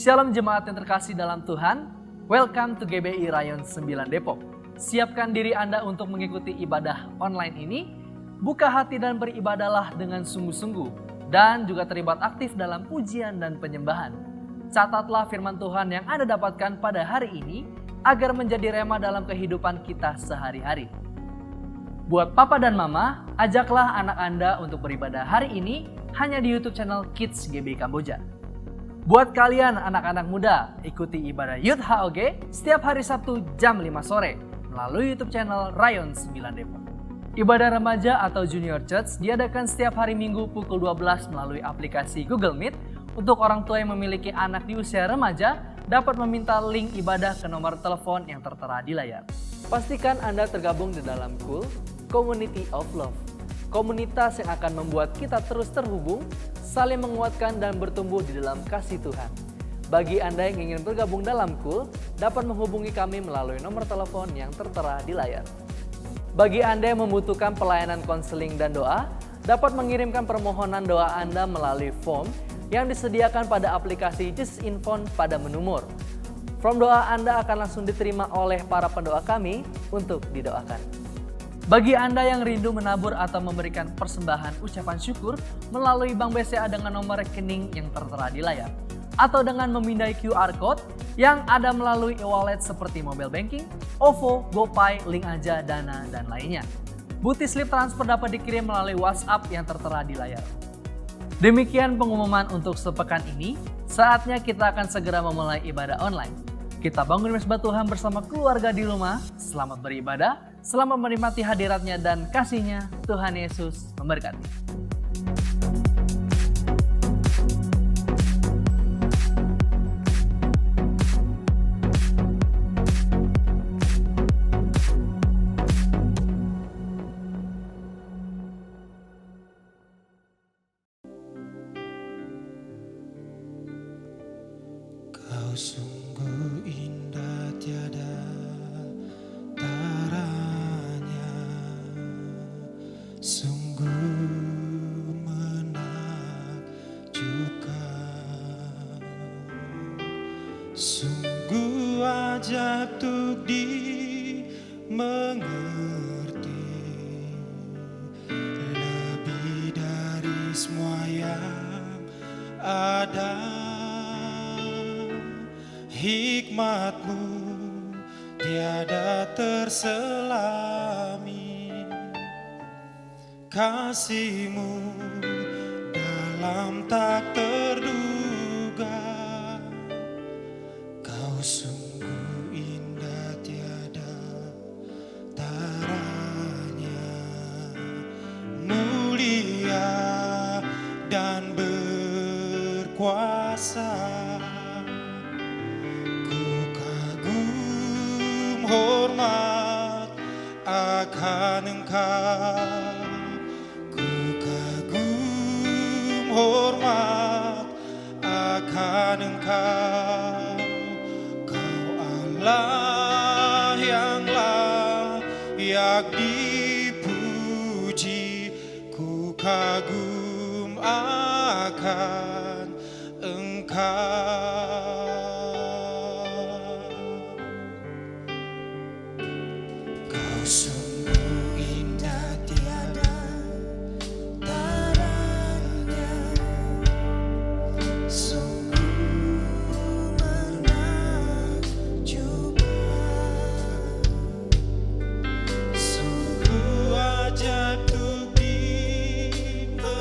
Shalom jemaat yang terkasih dalam Tuhan, welcome to GBI Rayon 9 Depok. Siapkan diri Anda untuk mengikuti ibadah online ini, buka hati dan beribadahlah dengan sungguh-sungguh, dan juga terlibat aktif dalam pujian dan penyembahan. Catatlah firman Tuhan yang Anda dapatkan pada hari ini, agar menjadi rema dalam kehidupan kita sehari-hari. Buat papa dan mama, ajaklah anak Anda untuk beribadah hari ini hanya di YouTube channel Kids GBI Kamboja. Buat kalian anak-anak muda, ikuti ibadah Youth HOG setiap hari Sabtu jam 5 sore melalui YouTube channel Rayon 9 Depok. Ibadah remaja atau Junior Church diadakan setiap hari Minggu pukul 12 melalui aplikasi Google Meet. Untuk orang tua yang memiliki anak di usia remaja, dapat meminta link ibadah ke nomor telepon yang tertera di layar. Pastikan Anda tergabung di dalam KUL, Community of Love. Komunitas yang akan membuat kita terus terhubung, saling menguatkan dan bertumbuh di dalam kasih Tuhan. Bagi Anda yang ingin bergabung dalam KUL, dapat menghubungi kami melalui nomor telepon yang tertera di layar. Bagi Anda yang membutuhkan pelayanan konseling dan doa, dapat mengirimkan permohonan doa Anda melalui form yang disediakan pada aplikasi Jesus Info pada menu More. Form doa Anda akan langsung diterima oleh para pendoa kami untuk didoakan. Bagi Anda yang rindu menabur atau memberikan persembahan ucapan syukur melalui Bank BCA dengan nomor rekening yang tertera di layar, atau dengan memindai QR Code yang ada melalui e-wallet seperti mobile banking, OVO, GoPay, Link Aja, Dana, dan lainnya. Bukti slip transfer dapat dikirim melalui WhatsApp yang tertera di layar. Demikian pengumuman untuk sepekan ini, saatnya kita akan segera memulai ibadah online. Kita bangun mesbah Tuhan bersama keluarga di rumah, selamat beribadah, selamat menikmati hadiratnya dan kasih-Nya. Tuhan Yesus memberkati. Kau sungguh indah tiada taranya, sungguh menakjubkan, sungguh ajaib untuk dimengerti, lebih dari semua yang ada. Hikmat-Mu tiada terselami, kasih-Mu dalam tak terduga. Kau sungguh indah tiada taranya, mulia dan berkuasa. Hormat akan Engkau, ku kagum hormat akan Engkau. Kau Allah yang layak dipuji, ku kagum akan Engkau. Sungguh indah tiada taranya, sungguh menakjubkan, sungguh ajaib untuk dimengerti,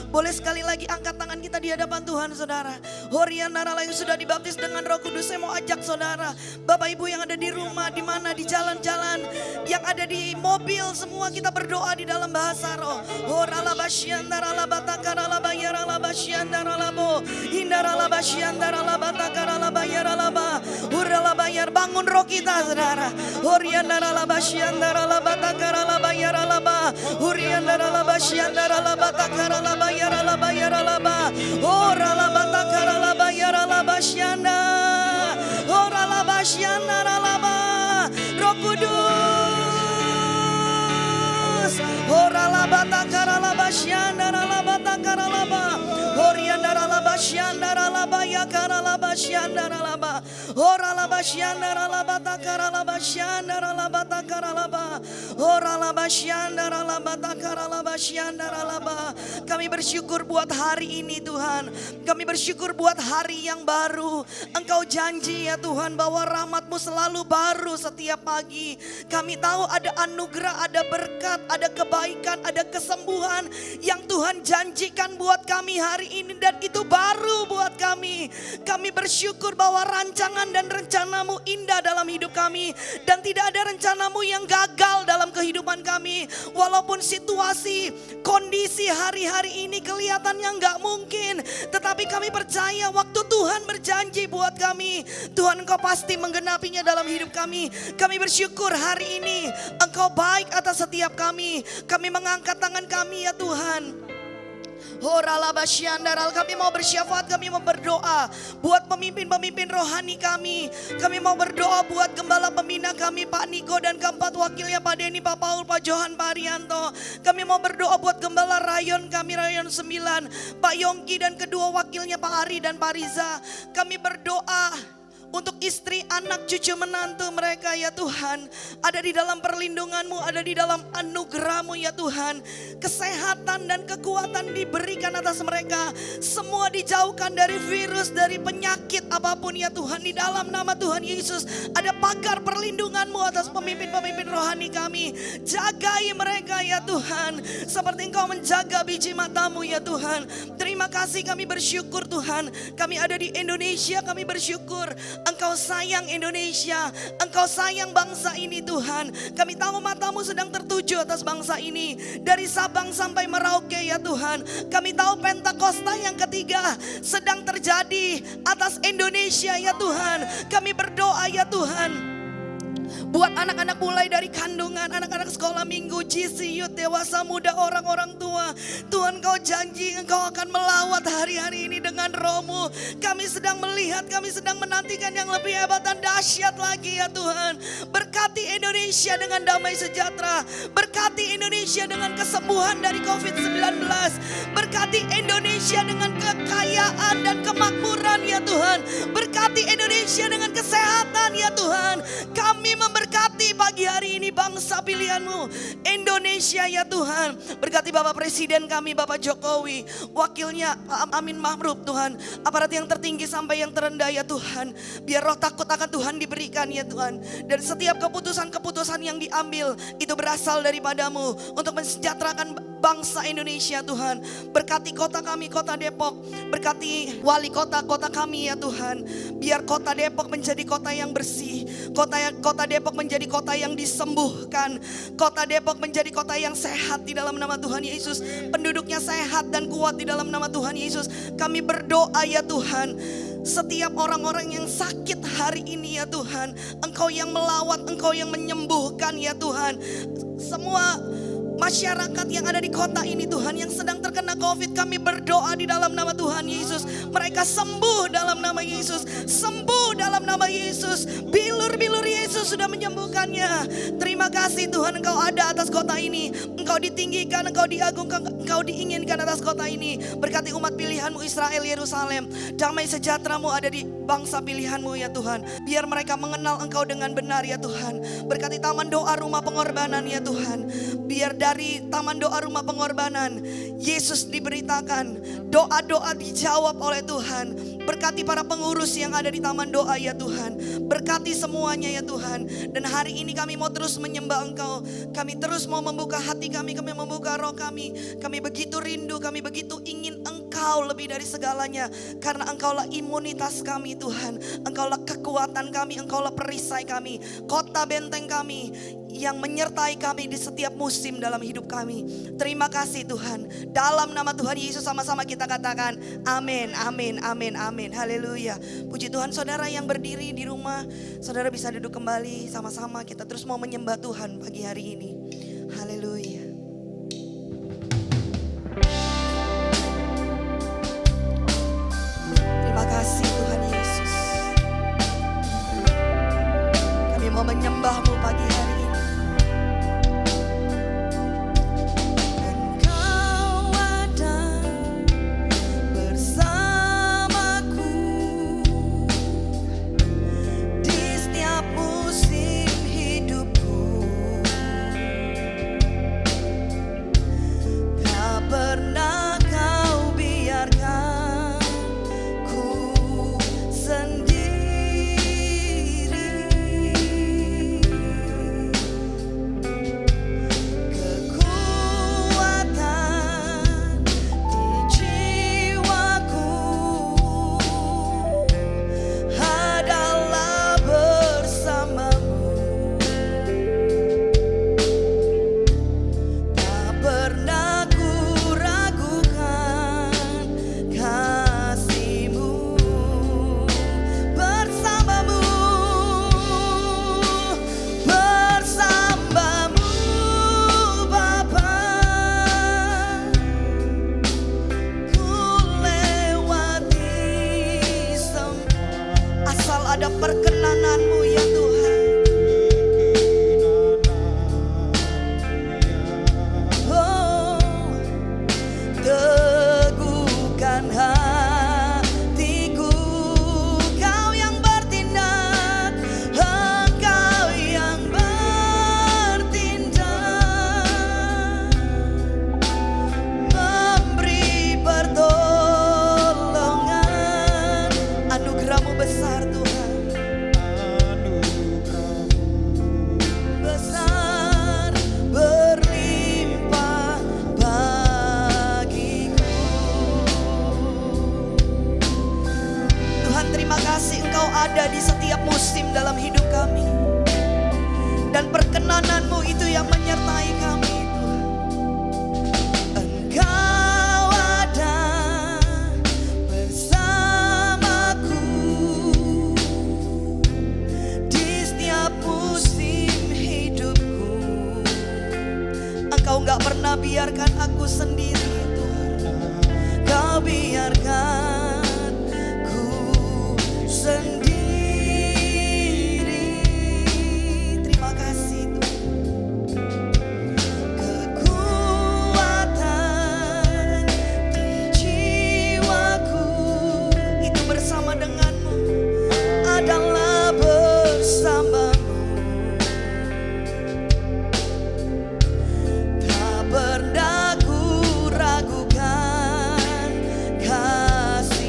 Boleh sekali lagi angkat tangan kita di hadapan Tuhan, saudara. Yang sudah dibaptis dengan Roh Kudus, saya mau ajak saudara, Bapak Ibu yang ada di rumah, di mana, di jalan-jalan, yang ada di mobil, semua kita berdoa di dalam bahasa roh. Bangun roh kita, saudara. Roh Kudus, kami bersyukur buat hari ini, Tuhan. Kami bersyukur buat hari yang baru. Engkau janji ya Tuhan bahwa rahmat-Mu selalu baru setiap pagi. Kami tahu ada anugerah, ada berkat, ada kebaikan, ada kesembuhan yang Tuhan janjikan buat kami hari ini, dan itu baru buat kami. Kami bersyukur bahwa rancangan dan rencana-Mu indah dalam hidup kami, dan tidak ada rencana-Mu yang gagal dalam kehidupan kami. Walaupun situasi, kondisi hari-hari ini kelihatannya nggak mungkin, tetapi kami percaya waktu Tuhan berjanji buat kami, Tuhan Engkau pasti menggenapinya dalam hidup kami. Kami bersyukur hari ini Engkau baik atas setiap kami. Kami mengangkat tangan kami ya Tuhan. Kami mau bersyafaat, kami mau berdoa buat pemimpin-pemimpin rohani kami. Kami mau berdoa buat gembala pembina kami, Pak Niko, dan keempat wakilnya, Pak Denny, Pak Paul, Pak Johan, Pak Arianto. Kami mau berdoa buat gembala rayon kami, rayon 9, Pak Yongki, dan kedua wakilnya, Pak Ari dan Pak Riza. Kami berdoa untuk istri, anak, cucu, menantu mereka ya Tuhan. Ada di dalam perlindungan-Mu, ada di dalam anugerah-Mu ya Tuhan. Kesehatan dan kekuatan diberikan atas mereka. Semua dijauhkan dari virus, dari penyakit apapun ya Tuhan. Di dalam nama Tuhan Yesus ada pagar perlindungan-Mu atas pemimpin-pemimpin rohani kami. Jagai mereka ya Tuhan, seperti Engkau menjaga biji mata-Mu ya Tuhan. Terima kasih, kami bersyukur Tuhan. Kami ada di Indonesia, kami bersyukur Engkau sayang Indonesia, Engkau sayang bangsa ini Tuhan. Kami tahu mata-Mu sedang tertuju atas bangsa ini, dari Sabang sampai Merauke ya Tuhan. Kami tahu Pentakosta yang ketiga sedang terjadi atas Indonesia ya Tuhan. Kami berdoa ya Tuhan, buat anak-anak mulai dari kandungan, anak-anak sekolah minggu, GC, youth, dewasa, muda, orang-orang tua. Tuhan, Kau janji Engkau akan melawat hari-hari ini dengan Roh-Mu. Kami sedang melihat, kami sedang menantikan yang lebih hebat dan dahsyat lagi ya Tuhan. Berkati Indonesia dengan damai sejahtera. Berkati Indonesia dengan kesembuhan dari COVID-19. Berkati Indonesia dengan kekayaan dan kemakmuran ya Tuhan. Berkati Indonesia dengan kesehatan ya Tuhan. Kami memberkati pagi hari ini bangsa pilihan-Mu, Indonesia ya Tuhan. Berkati Bapak Presiden kami, Bapak Jokowi, wakilnya Pak Amin Mahmud Tuhan, aparat yang tertinggi sampai yang terendah ya Tuhan. Biar roh takut akan Tuhan diberikan ya Tuhan. Dan setiap keputusan-keputusan yang diambil itu berasal daripada-Mu untuk mensejahterakan bangsa Indonesia Tuhan. Berkati kota kami, kota Depok. Berkati wali kota kami ya Tuhan. Biar kota Depok menjadi kota yang bersih. Kota Depok menjadi kota yang disembuhkan. Kota Depok menjadi kota yang sehat di dalam nama Tuhan Yesus. Penduduknya sehat dan kuat di dalam nama Tuhan Yesus. Kami berdoa ya Tuhan, setiap orang-orang yang sakit hari ini ya Tuhan, Engkau yang melawat, Engkau yang menyembuhkan ya Tuhan. Semua masyarakat yang ada di kota ini Tuhan, yang sedang terkena COVID, kami berdoa di dalam nama Tuhan Yesus. Mereka sembuh dalam nama Yesus. Sembuh dalam nama Yesus. Bilur-bilur Yesus sudah menyembuhkannya. Terima kasih Tuhan, Engkau ada atas kota ini. Engkau ditinggikan, Engkau diagungkan, Engkau diinginkan atas kota ini. Berkati umat pilihan-Mu Israel Yerusalem. Damai sejahtera-Mu ada di bangsa pilihan-Mu ya Tuhan. Biar mereka mengenal Engkau dengan benar ya Tuhan. Berkati taman doa rumah pengorbanan ya Tuhan. Biar dari taman doa rumah pengorbanan Yesus diberitakan, doa-doa dijawab oleh Tuhan. Berkati para pengurus yang ada di taman doa ya Tuhan. Berkati semuanya ya Tuhan. Dan hari ini kami mau terus menyembah Engkau. Kami terus mau membuka hati kami membuka roh kami. Kami begitu rindu, kami begitu ingin Engkau lebih dari segalanya. Karena Engkaulah imunitas kami Tuhan. Engkaulah kekuatan kami, Engkaulah perisai kami. Kota benteng kami yang menyertai kami di setiap musim dalam hidup kami. Terima kasih Tuhan. Dalam nama Tuhan Yesus sama-sama kita katakan amin, amin, amin, amin. Haleluya. Puji Tuhan, saudara yang berdiri di rumah, saudara bisa duduk kembali sama-sama. Kita terus mau menyembah Tuhan pagi hari ini. Haleluya. Terima kasih Tuhan Yesus. Kami mau menyembah-Mu pagi hari ini. Engkau ada bersamaku di setiap musim hidupku. Tak pernah Kau biarkan ku sendiri. Kekuatan di jiwaku adalah bersama-Mu. Tak pernah ku ragukan kasih-Mu. Bersama-Mu, bersama-Mu Bapa, ku lewati asal ada perkenanan-Mu ya Tuhan. Oh, teguhkan hatiku, Kau yang bertindak, Engkau yang bertindak, memberi pertolongan. Anugerah-Mu besar Tuhan, besar berlimpah bagiku. Tuhan, terima kasih Engkau ada di setiap musim dalam hidup kami. Dan perkenanan-Mu itu yang menyertai kami Tuhan. Engkau ada bersamaku di setiap musim hidupku. Engkau gak pernah biarkan aku sendiri Tuhan. Kau biarkan ku sendiri. Terima kasih Tuhan. Kekuatan di jiwaku itu bersama dengan-Mu, adalah bersama-Mu. Tak pernah ku ragukan kasih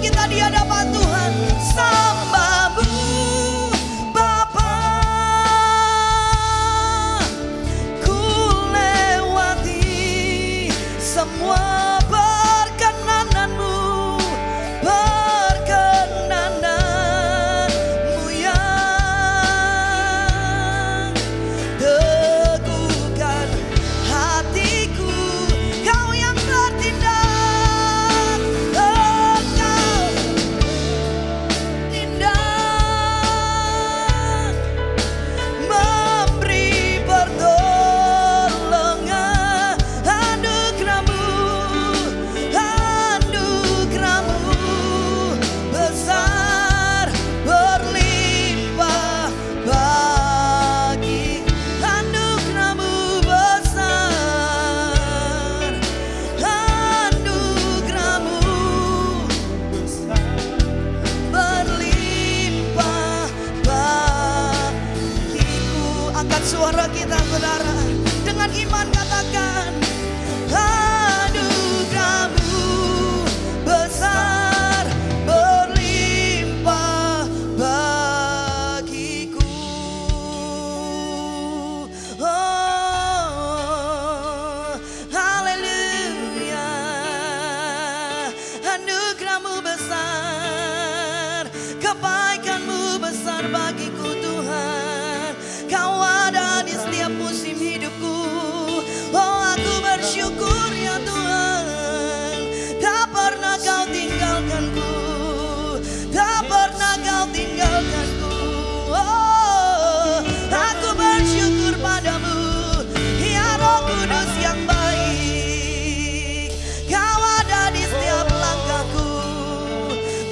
kita di hadapan Tuhan. Sembahmu Bapa, ku lewati semua perkenananmu, perkenananmu yang teguhkan hatiku. Kau yang bertindak, Engkau tindak, memberi pertolongan. Anugerahmu besar berlimpah bagi. Anugerahmu besar, anugerahmu berlimpah bagiku. Angkat suara kita saudara, dengan iman katakan, anugerahmu besar berlimpah bagiku. Oh, haleluya. Anugerahmu besar, kebaikanmu besar bagiku Tuhan. Kau ada di setiap musim hidupku. Oh, aku bersyukur ya Tuhan. Tak pernah kau tinggalkanku, tak pernah kau tinggalkanku. Oh, aku bersyukur padamu, ya Roh Kudus yang baik. Kau ada di setiap langkahku,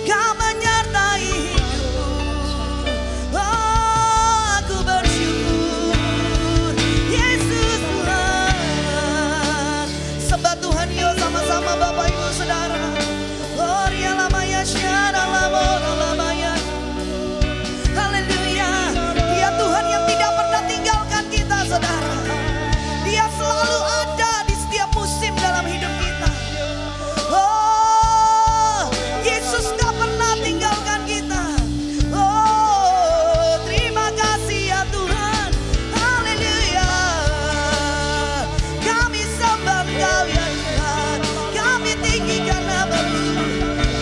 kau menyertai hidupku. Oh, aku bersyukur, Yesus Tuhan. Sembah Tuhan yuk sama-sama Bapak Ibu Saudara. Oh, rialamaya syaralamaya. Haleluya. Dia Tuhan yang tidak pernah tinggalkan kita saudara. Dia selalu ada di setiap musim dalam hidup kita. Oh, Yesus gak pernah tinggalkan kita. Oh, terima kasih ya Tuhan. Haleluya. Kami sembah Engkau ya Tuhan. Kami tinggikan nama-Mu.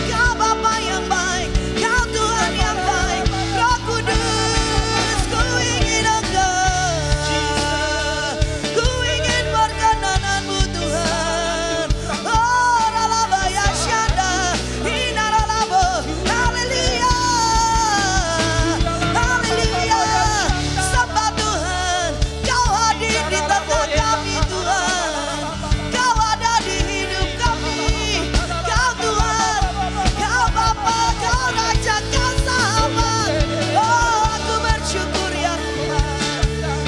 Kau Bapa yang baik, Kau Tuhan yang baik. Roh Kudus, ku ingin Engkau. Ku ingin perkenanan-Mu Tuhan. Oh, ralabaya syanda, hinaralabo. Haleluya. Haleluya. Sembah Tuhan, Kau hadir di tengah kami Tuhan. Kau ada di hidup kami. Kau Tuhan, Kau Bapa, Kau Raja, Kau Sahabat. Oh, aku bersyukur ya Tuhan.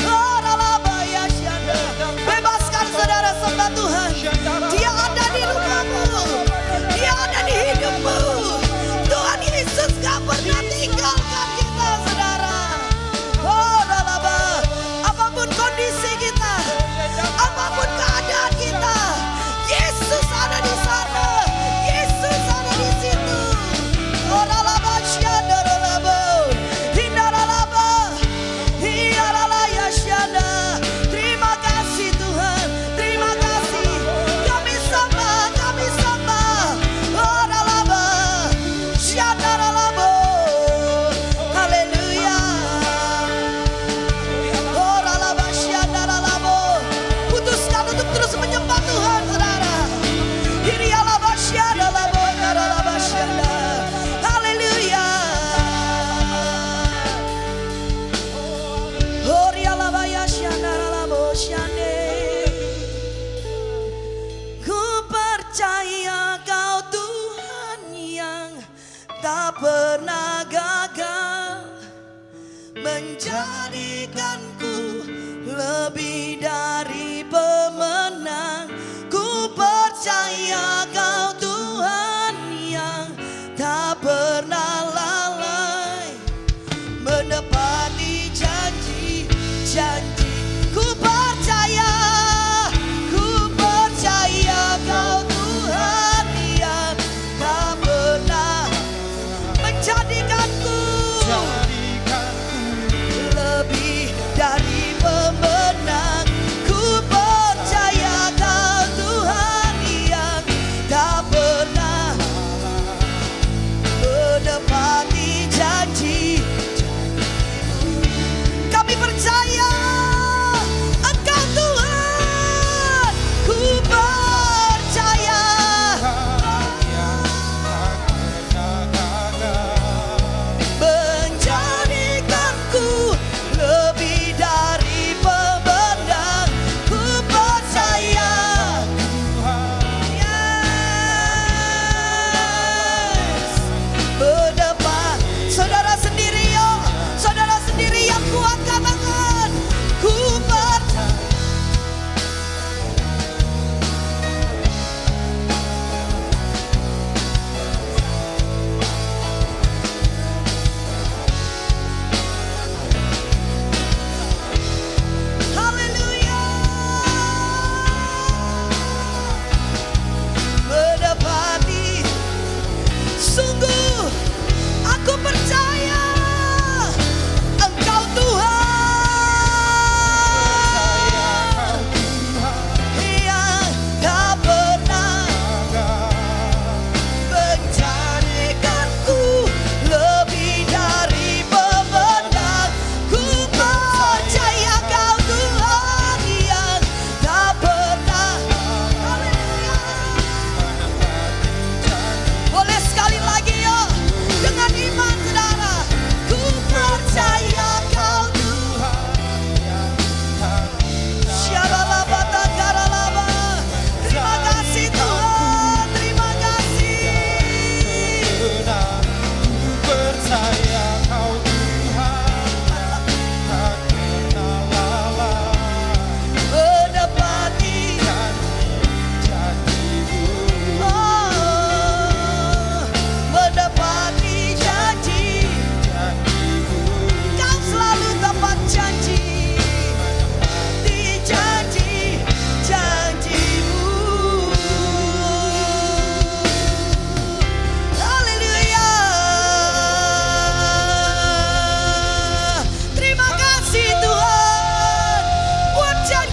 Oh, ralabaya syanda. Bebaskan saudara sembah Tuhan. Dia ada di rumahmu, Dia ada di hidupmu. Tuhan Yesus gak pernah tinggalkan kita saudara. Oh, ralaba. Apapun kondisi kita, apapun keadaan kita, Yesus ada di sana. Yesus ada di situ. Oh, ralaba syanda ralaba. Hindaralaba. Hiyaralaya syanda. Terima kasih Tuhan. Terima kasih. Kami sembah, kami sembah. Oh, ralaba. Syanda ralaba. Haleluya. Oh, ralaba syanda ralaba. Putuskan untuk terus menyembah Tuhan saudara. Hirialaba syanda ralaba. Ralaba syanda. Haleluya. Oh, rialaba ya syanda ralaba syande. Ku percaya Kau Tuhan yang tak pernah gagal, menjadikanku lebih dari pemenang. Ku percaya Kau Tuhan yang tak pernah lalai, menepati janji-janji. Ku percaya Kau Tuhan yang tak pernah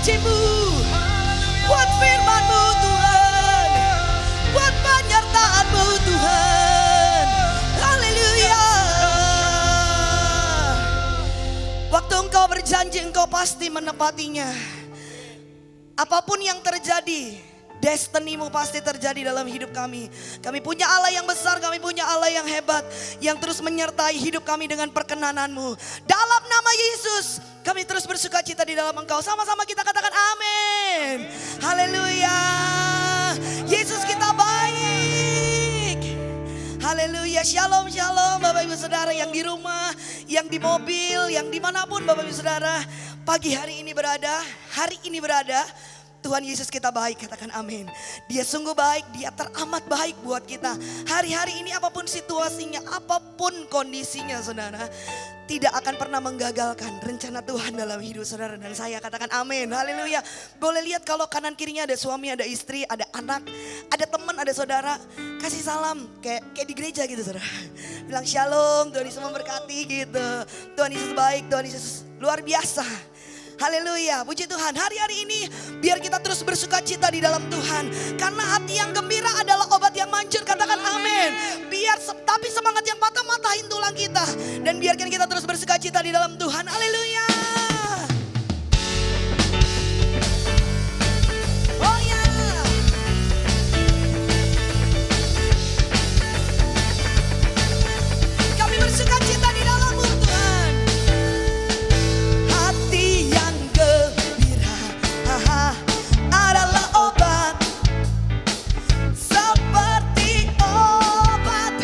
janji-Mu, buat firman-Mu Tuhan, buat penyertaan-Mu Tuhan. Haleluya. Waktu Engkau berjanji, Engkau pasti menepatinya. Apapun yang terjadi, destiny-Mu pasti terjadi dalam hidup kami. Kami punya Allah yang besar, kami punya Allah yang hebat, yang terus menyertai hidup kami dengan perkenanan-Mu. Dalam nama Yesus, kami terus bersuka cita di dalam Engkau. Sama-sama kita katakan amin. Haleluya. Yesus kita baik. Haleluya. Shalom, shalom Bapak Ibu Saudara yang di rumah, yang di mobil, yang dimanapun Bapak Ibu Saudara pagi hari ini berada, hari ini berada. Tuhan Yesus kita baik, katakan amin. Dia sungguh baik, dia teramat baik buat kita. Hari-hari ini apapun situasinya, apapun kondisinya saudara, tidak akan pernah menggagalkan rencana Tuhan dalam hidup saudara dan saya. Katakan amin, haleluya. Boleh lihat kalau kanan kirinya ada suami, ada istri, ada anak, ada teman, ada saudara. Kasih salam kayak di gereja gitu saudara. Bilang shalom, Tuhan Yesus memberkati gitu. Tuhan Yesus baik, Tuhan Yesus luar biasa. Haleluya, puji Tuhan. Hari-hari ini biar kita terus bersuka cita di dalam Tuhan. Karena hati yang gembira adalah obat yang manjur, katakan amin. Tapi semangat yang patah matahin tulang kita. Dan biarkan kita terus bersuka cita di dalam Tuhan. Haleluya. Oh ya. Kami bersuka cita di dalam-Mu Tuhan. Hati yang gembira adalah obat, seperti obat.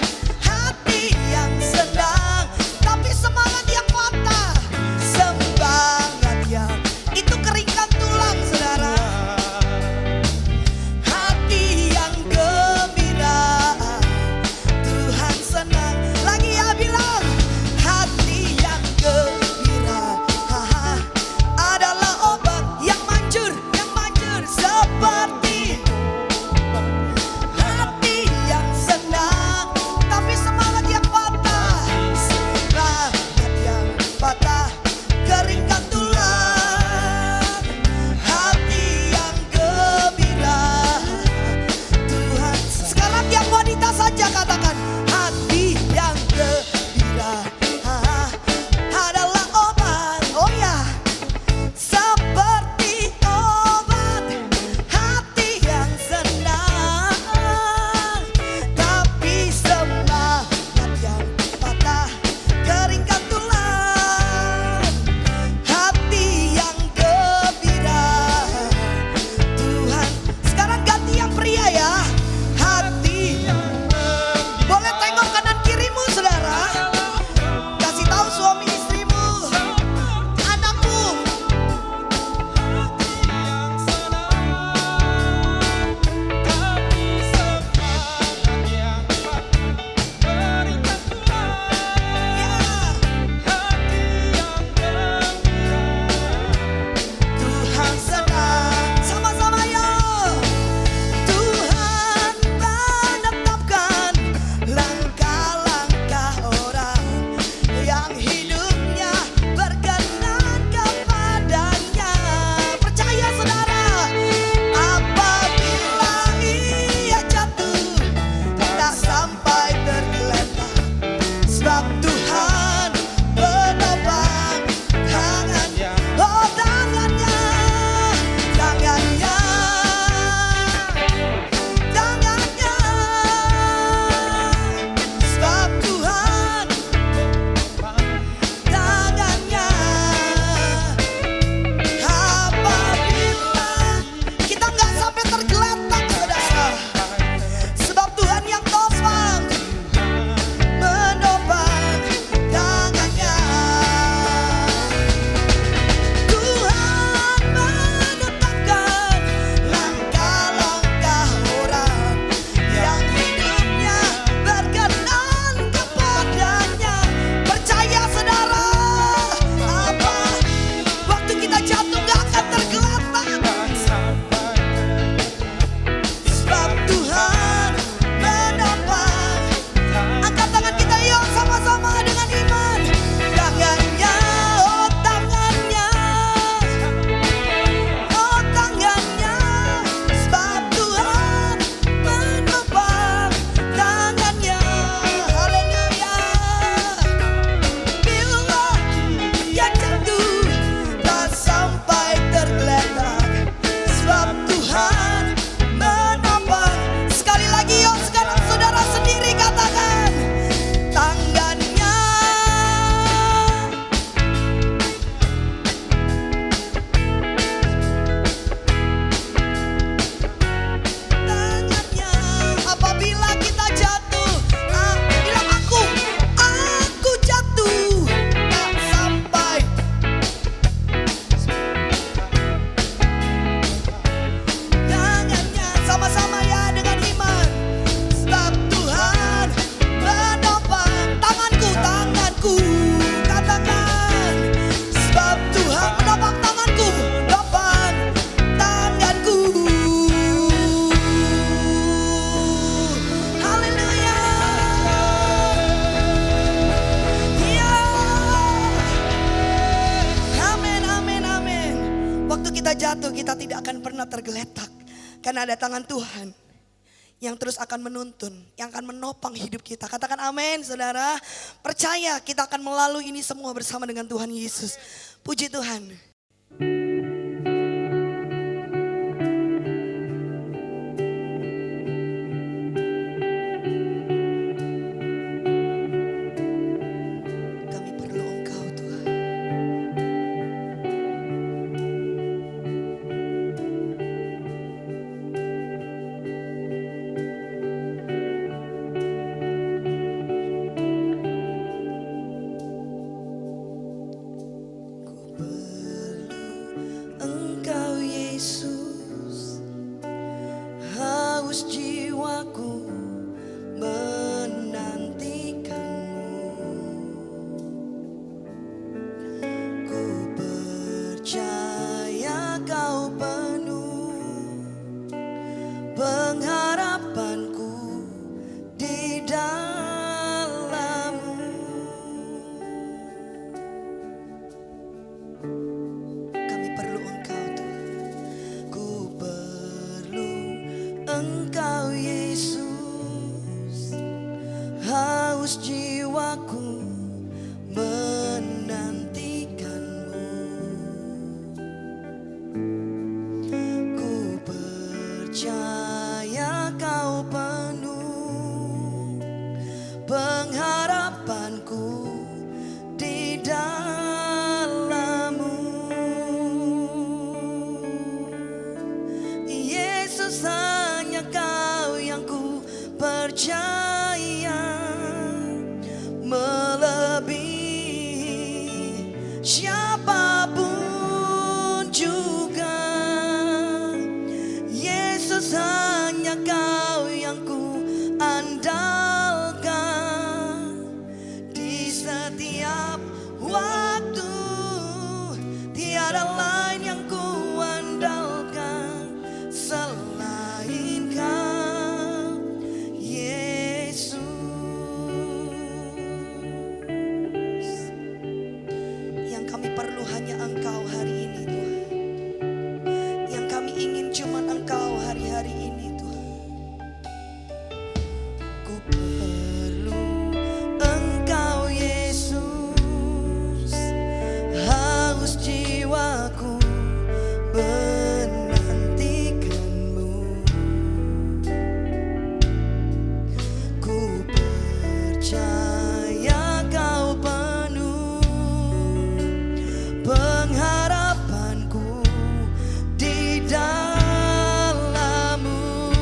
Hati yang senang, tapi semangat yang patah, semangat kita tidak akan pernah tergeletak. Karena ada tangan Tuhan yang terus akan menuntun, yang akan menopang hidup kita. Katakan amin saudara. Percaya kita akan melalui ini semua bersama dengan Tuhan Yesus. Puji Tuhan. Kami perlu Engkau Tuhan. Engkau Yesus, haus jiwaku menantikanmu. Ku percaya kau penuh pengharapanku di dalam-Mu. Kami perlu Engkau Tuhan. Ku perlu Engkau Yesus, haus jiwaku menantikanmu. Ku percaya kau penuh pengharapanku di dalam-Mu. Yesus, hanya Kau yang ku percaya, melebihi siapapun juga. Yesus, hanya Kau yang ku andalkan di setiap waktu. Tiada lain yang ku andalkan selain Kau, Yesus. Yang kami perlu hanya Engkau hari ini Tuhan. Yang kami ingin cuma Engkau hari-hari ini Tuhan. Ku perlu Engkau Yesus, haus jiwaku menantikanmu. Ku percaya Kau penuh pengharapanku di dalam-Mu.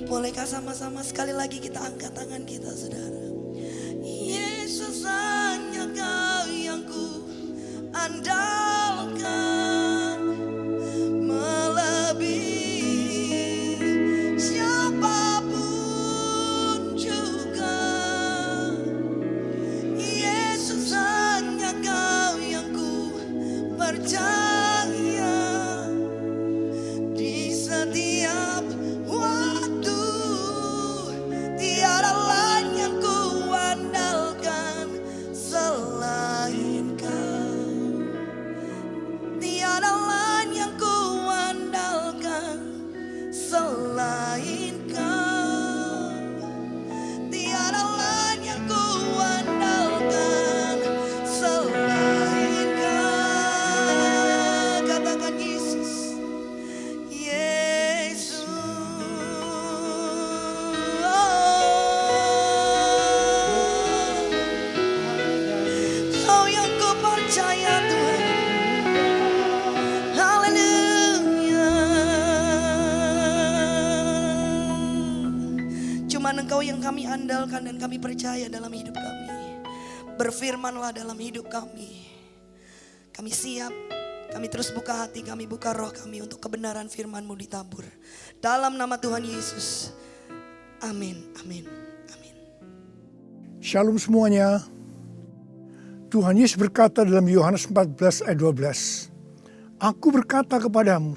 Bolehkah sama-sama sekali lagi kita angkat tangan kita, saudara? Yesus, hanya Kau yang ku andalkan, melebihi siapapun juga. Yesus, hanya Kau yang ku percaya di setiap waktu. Tiada lain yang ku andalkan selain Kau. Tiada lain yang ku andalkan selain Kau. Tiada lain yang ku andalkan selain Kau. Katakan Yesus, Yesus. Kau yang ku percaya, Tuhan. Haleluya. Cuman Engkau yang kami andalkan dan kami percaya dalam hidup kami. Berfirmanlah dalam hidup kami. Kami siap, kami terus buka hati kami, buka roh kami untuk kebenaran firman-Mu ditabur. Dalam nama Tuhan Yesus. Amin, amin, amin. Shalom semuanya. Tuhan Yesus berkata dalam Yohanes 14 ayat 12. Aku berkata kepadamu,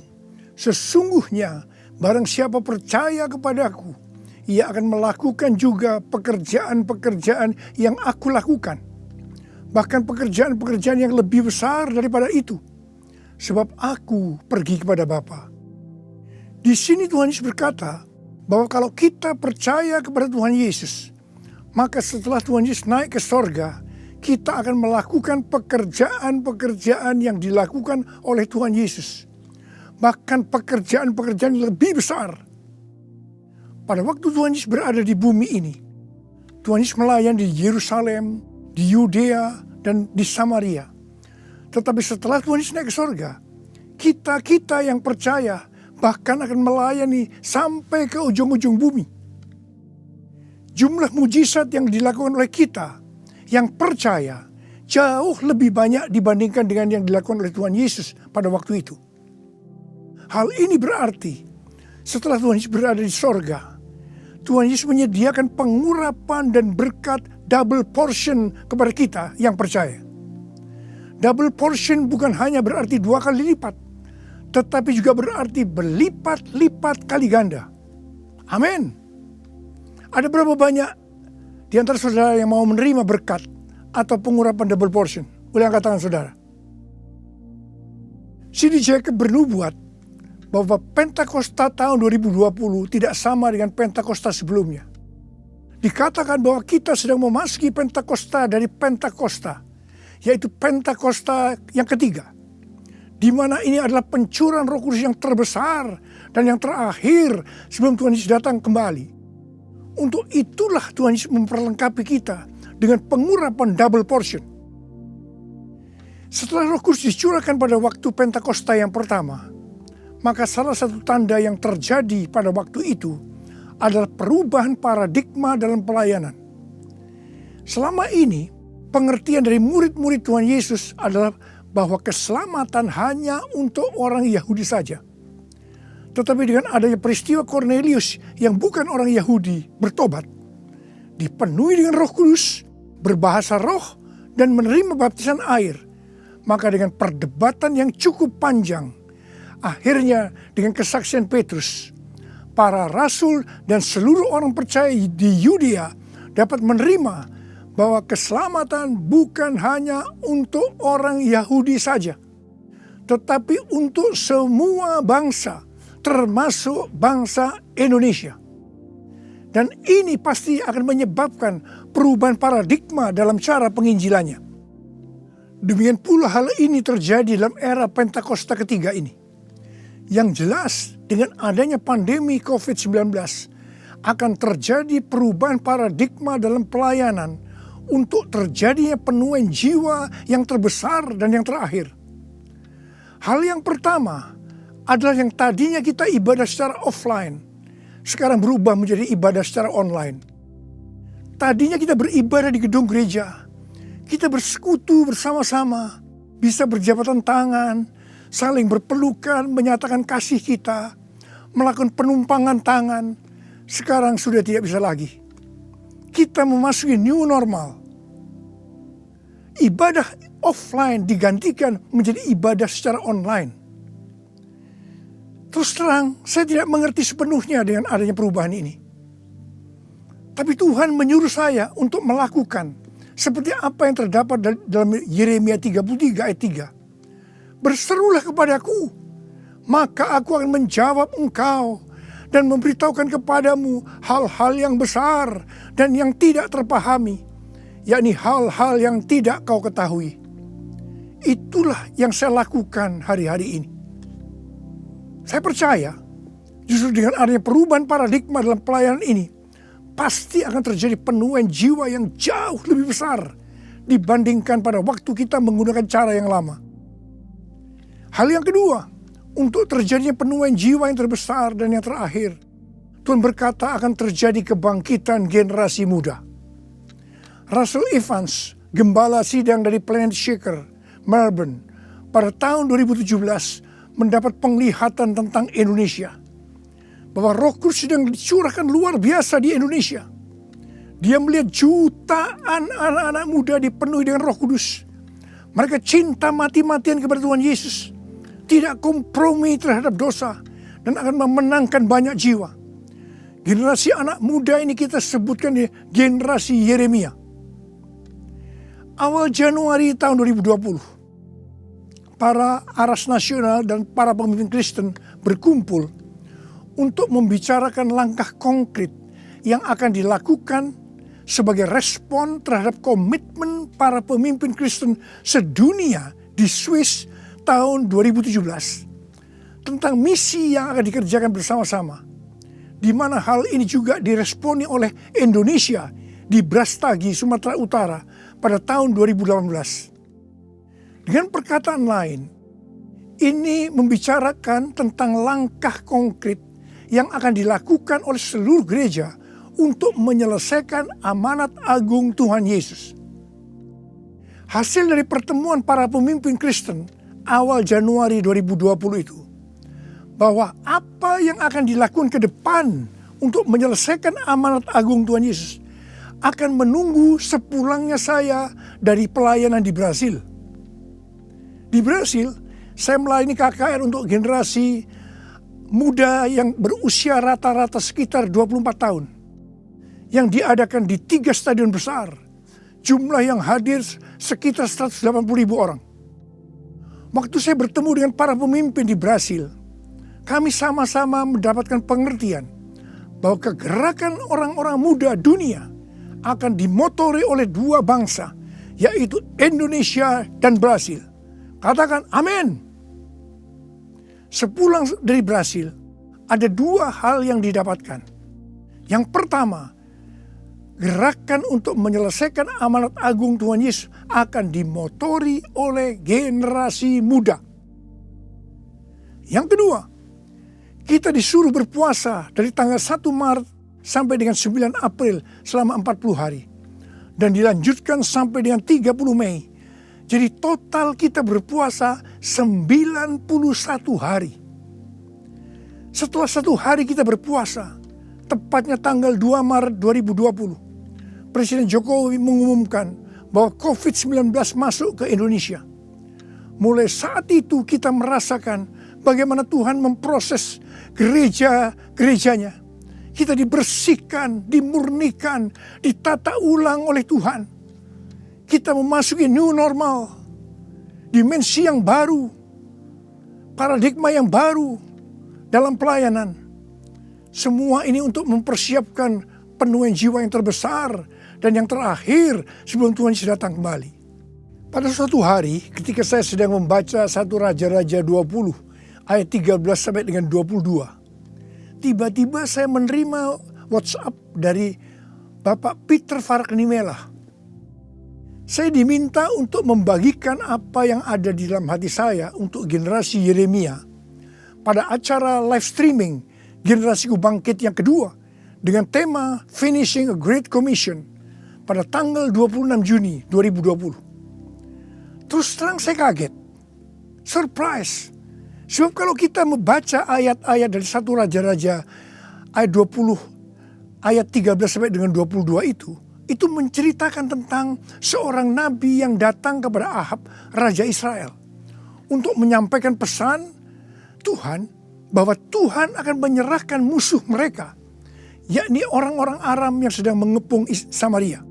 sesungguhnya barang siapa percaya kepadaku, ia akan melakukan juga pekerjaan-pekerjaan yang aku lakukan. Bahkan pekerjaan-pekerjaan yang lebih besar daripada itu. Sebab aku pergi kepada Bapa. Di sini Tuhan Yesus berkata bahwa kalau kita percaya kepada Tuhan Yesus, maka setelah Tuhan Yesus naik ke sorga, kita akan melakukan pekerjaan-pekerjaan yang dilakukan oleh Tuhan Yesus. Bahkan pekerjaan-pekerjaan yang lebih besar. Pada waktu Tuhan Yesus berada di bumi ini, Tuhan Yesus melayani di Yerusalem, di Yudea, dan di Samaria. Tetapi setelah Tuhan Yesus naik ke sorga, kita yang percaya bahkan akan melayani sampai ke ujung-ujung bumi. Jumlah mujizat yang dilakukan oleh kita yang percaya jauh lebih banyak dibandingkan dengan yang dilakukan oleh Tuhan Yesus pada waktu itu. Hal ini berarti setelah Tuhan Yesus berada di sorga, Tuhan Yesus menyediakan pengurapan dan berkat double portion kepada kita yang percaya. Double portion bukan hanya berarti 2 kali lipat, tetapi juga berarti berlipat-lipat kali ganda. Amin. Ada berapa banyak di antara saudara yang mau menerima berkat atau pengurapan double portion? Boleh angkat tangan saudara. C.D. Jacobs bernubuat bahwa Pentakosta tahun 2020 tidak sama dengan Pentakosta sebelumnya. Dikatakan bahwa kita sedang memasuki Pentakosta dari Pentakosta, yaitu Pentakosta yang ketiga, di mana ini adalah pencurahan Roh Kudus yang terbesar dan yang terakhir sebelum Tuhan Yesus datang kembali. Untuk itulah Tuhan Yesus memperlengkapi kita dengan pengurapan double portion. Setelah Roh Kudus dicurahkan pada waktu Pentakosta yang pertama, maka salah satu tanda yang terjadi pada waktu itu adalah perubahan paradigma dalam pelayanan. Selama ini, pengertian dari murid-murid Tuhan Yesus adalah bahwa keselamatan hanya untuk orang Yahudi saja. Tetapi dengan adanya peristiwa Cornelius yang bukan orang Yahudi bertobat, dipenuhi dengan Roh Kudus, berbahasa roh, dan menerima baptisan air, maka dengan perdebatan yang cukup panjang, akhirnya dengan kesaksian Petrus, para rasul dan seluruh orang percaya di Yudea dapat menerima bahwa keselamatan bukan hanya untuk orang Yahudi saja, tetapi untuk semua bangsa, termasuk bangsa Indonesia. Dan ini pasti akan menyebabkan perubahan paradigma dalam cara penginjilannya. Demikian pula hal ini terjadi dalam era Pentakosta ketiga ini. Yang jelas dengan adanya pandemi COVID-19 akan terjadi perubahan paradigma dalam pelayanan untuk terjadinya penuaian jiwa yang terbesar dan yang terakhir. Hal yang pertama adalah yang tadinya kita ibadah secara offline, sekarang berubah menjadi ibadah secara online. Tadinya kita beribadah di gedung gereja. Kita bersekutu bersama-sama, bisa berjabatan tangan, saling berpelukan, menyatakan kasih kita, melakukan penumpangan tangan. Sekarang sudah tidak bisa lagi. Kita memasuki new normal. Ibadah offline digantikan menjadi ibadah secara online. Terus terang, saya tidak mengerti sepenuhnya dengan adanya perubahan ini. Tapi Tuhan menyuruh saya untuk melakukan seperti apa yang terdapat dalam Yeremia 33 ayat 3. Berserulah kepadaku, maka aku akan menjawab engkau dan memberitahukan kepadamu hal-hal yang besar dan yang tidak terpahami, yakni hal-hal yang tidak kau ketahui. Itulah yang saya lakukan hari-hari ini. Saya percaya justru dengan adanya perubahan paradigma dalam pelayanan ini, pasti akan terjadi penuaian jiwa yang jauh lebih besar dibandingkan pada waktu kita menggunakan cara yang lama. Hal yang kedua, untuk terjadinya penuaian jiwa yang terbesar dan yang terakhir, Tuhan berkata akan terjadi kebangkitan generasi muda. Russell Evans, gembala sidang dari Planet Shaker, Melbourne, pada tahun 2017 mendapat penglihatan tentang Indonesia. Bahwa Roh Kudus sedang dicurahkan luar biasa di Indonesia. Dia melihat jutaan anak-anak muda dipenuhi dengan Roh Kudus. Mereka cinta mati-matian kepada Tuhan Yesus. Tidak kompromi terhadap dosa. Dan akan memenangkan banyak jiwa. Generasi anak muda ini kita sebutkan di generasi Yeremia. Awal Januari tahun 2020. Para aras nasional dan para pemimpin Kristen berkumpul untuk membicarakan langkah konkret yang akan dilakukan sebagai respon terhadap komitmen para pemimpin Kristen sedunia di Swiss tahun 2017 tentang misi yang akan dikerjakan bersama-sama, di mana hal ini juga diresponi oleh Indonesia di Brastagi, Sumatera Utara pada tahun 2018. Dengan perkataan lain, ini membicarakan tentang langkah konkret yang akan dilakukan oleh seluruh gereja untuk menyelesaikan amanat agung Tuhan Yesus. Hasil dari pertemuan para pemimpin Kristen awal Januari 2020 itu, bahwa apa yang akan dilakukan ke depan untuk menyelesaikan amanat agung Tuhan Yesus akan menunggu sepulangnya saya dari pelayanan di Brasil. Di Brasil, saya melayani KKR untuk generasi muda yang berusia rata-rata sekitar 24 tahun. Yang diadakan di 3 stadion besar. Jumlah yang hadir sekitar 180.000 orang. Waktu saya bertemu dengan para pemimpin di Brasil, kami sama-sama mendapatkan pengertian bahwa kegerakan orang-orang muda dunia akan dimotori oleh 2 bangsa, yaitu Indonesia dan Brasil. Katakan amin. Sepulang dari Brasil, ada 2 hal yang didapatkan. Yang pertama, gerakan untuk menyelesaikan amanat agung Tuhan Yesus akan dimotori oleh generasi muda. Yang kedua, kita disuruh berpuasa dari tanggal 1 Maret sampai dengan 9 April selama 40 hari. Dan dilanjutkan sampai dengan 30 Mei. Jadi total kita berpuasa 91 hari. Setelah 1 hari kita berpuasa, tepatnya tanggal 2 Maret 2020, Presiden Jokowi mengumumkan bahwa COVID-19 masuk ke Indonesia. Mulai saat itu kita merasakan bagaimana Tuhan memproses gerejanya. Kita dibersihkan, dimurnikan, ditata ulang oleh Tuhan. Kita memasuki new normal, dimensi yang baru, paradigma yang baru dalam pelayanan. Semua ini untuk mempersiapkan penuaian jiwa yang terbesar dan yang terakhir sebelum Tuhan Yesus datang kembali. Pada suatu hari ketika saya sedang membaca 1 Raja-Raja 20 ayat 13 sampai dengan 22. Tiba-tiba saya menerima WhatsApp dari Bapak Peter Faraknimela. Saya diminta untuk membagikan apa yang ada di dalam hati saya untuk generasi Yeremia pada acara live streaming Generasiku Bangkit yang kedua dengan tema Finishing a Great Commission pada tanggal 26 Juni 2020. Terus terang saya kaget, surprise. Sebab kalau kita membaca ayat-ayat dari 1 Raja-Raja ayat 20, ayat 13 sampai dengan 22 itu menceritakan tentang seorang nabi yang datang kepada Ahab, Raja Israel, untuk menyampaikan pesan Tuhan bahwa Tuhan akan menyerahkan musuh mereka, yakni orang-orang Aram yang sedang mengepung Samaria.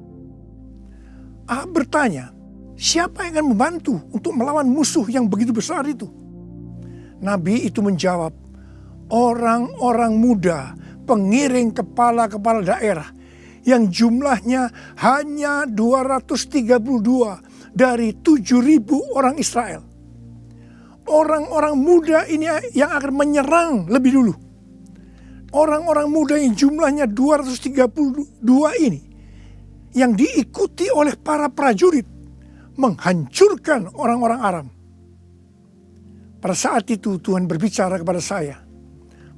Ahab bertanya, siapa yang akan membantu untuk melawan musuh yang begitu besar itu? Nabi itu menjawab, orang-orang muda, pengiring kepala-kepala daerah yang jumlahnya hanya 232 dari 7.000 orang Israel. Orang-orang muda ini yang akan menyerang lebih dulu. Orang-orang muda yang jumlahnya 232 ini yang diikuti oleh para prajurit menghancurkan orang-orang Aram. Pada saat itu Tuhan berbicara kepada saya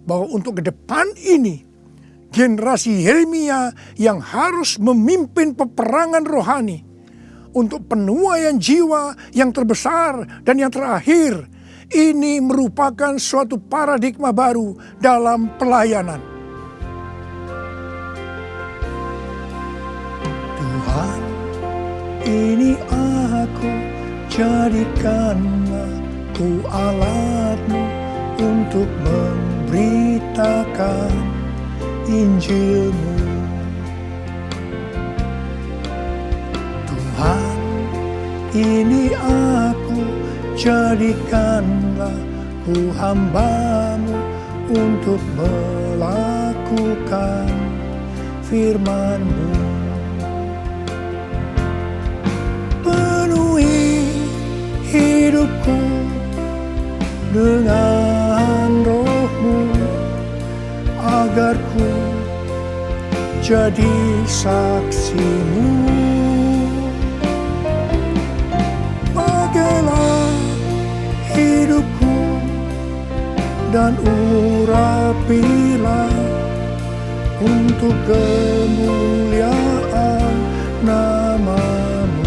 bahwa untuk ke depan ini generasi Yeremia yang harus memimpin peperangan rohani untuk penuaian jiwa yang terbesar dan yang terakhir. Ini merupakan suatu paradigma baru dalam pelayanan. Tuhan, ini aku, jadikanlah ku alatmu untuk memberitakan Injilmu. Tuhan, ini aku, jadikanlah ku hamba-Mu untuk melakukan firman-Mu. Penuhi hidupku dengan Roh-Mu, agar ku jadi saksi-Mu. Pakailah hidupku dan urapilah untuk kemuliaan nama-Mu.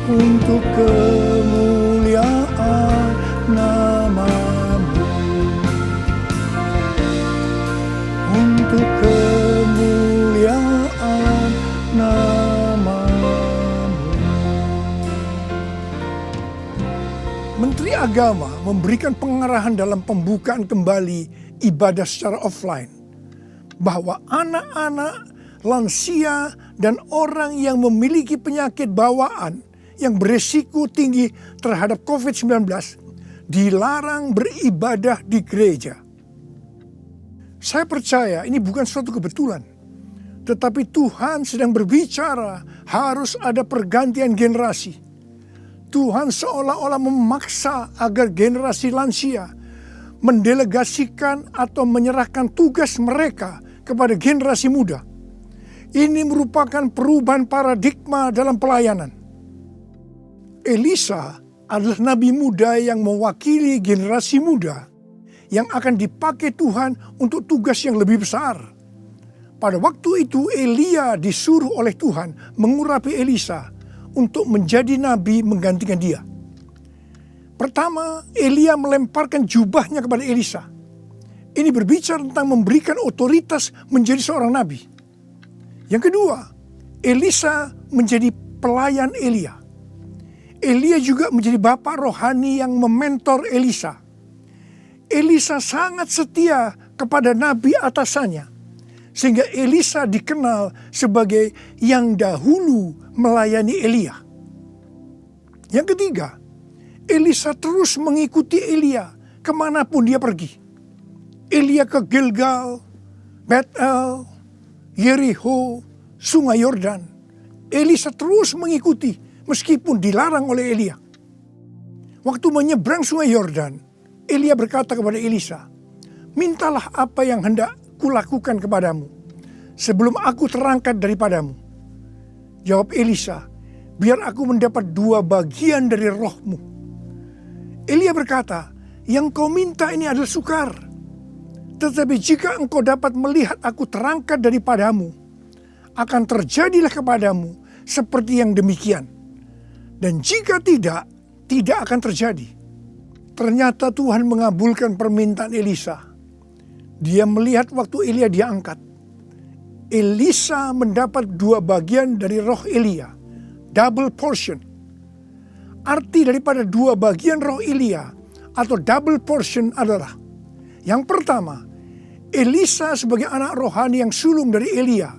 Untuk kemuliaan nama-Mu. Untuk kemuliaan nama-Mu. Menteri Agama memberikan pengarahan dalam pembukaan kembali ibadah secara offline bahwa anak-anak, lansia, dan orang yang memiliki penyakit bawaan yang beresiko tinggi terhadap COVID-19 dilarang beribadah di gereja. Saya percaya ini bukan suatu kebetulan, tetapi Tuhan sedang berbicara harus ada pergantian generasi. Tuhan seolah-olah memaksa agar generasi lansia mendelegasikan atau menyerahkan tugas mereka kepada generasi muda. Ini merupakan perubahan paradigma dalam pelayanan. Elisa adalah nabi muda yang mewakili generasi muda yang akan dipakai Tuhan untuk tugas yang lebih besar. Pada waktu itu Elia disuruh oleh Tuhan mengurapi Elisa untuk menjadi nabi menggantikan dia. Pertama, Elia melemparkan jubahnya kepada Elisa. Ini berbicara tentang memberikan otoritas menjadi seorang nabi. Yang kedua, Elisa menjadi pelayan Elia. Elia juga menjadi bapak rohani yang mementor Elisa. Elisa sangat setia kepada nabi atasannya, sehingga Elisa dikenal sebagai yang dahulu melayani Elia. Yang ketiga, Elisa terus mengikuti Elia kemanapun dia pergi. Elia ke Gilgal, Bethel, Yericho, Sungai Yordan. Elisa terus mengikuti meskipun dilarang oleh Elia. Waktu menyeberang Sungai Yordan, Elia berkata kepada Elisa, "Mintalah apa yang hendak kulakukan kepadamu sebelum aku terangkat daripadamu." Jawab Elisa, "Biar aku mendapat 2 bagian dari rohmu." Elia berkata, Yang kau minta ini adalah sukar. Tetapi jika engkau dapat melihat aku terangkat daripadamu, akan terjadilah kepadamu seperti yang demikian. Dan jika tidak, tidak akan terjadi. Ternyata Tuhan mengabulkan permintaan Elisa. Dia melihat waktu Elia diangkat. Elisa mendapat 2 bagian dari roh Elia. Double portion. Arti daripada 2 bagian roh Elia atau double portion adalah: yang pertama, Elisa sebagai anak rohani yang sulung dari Elia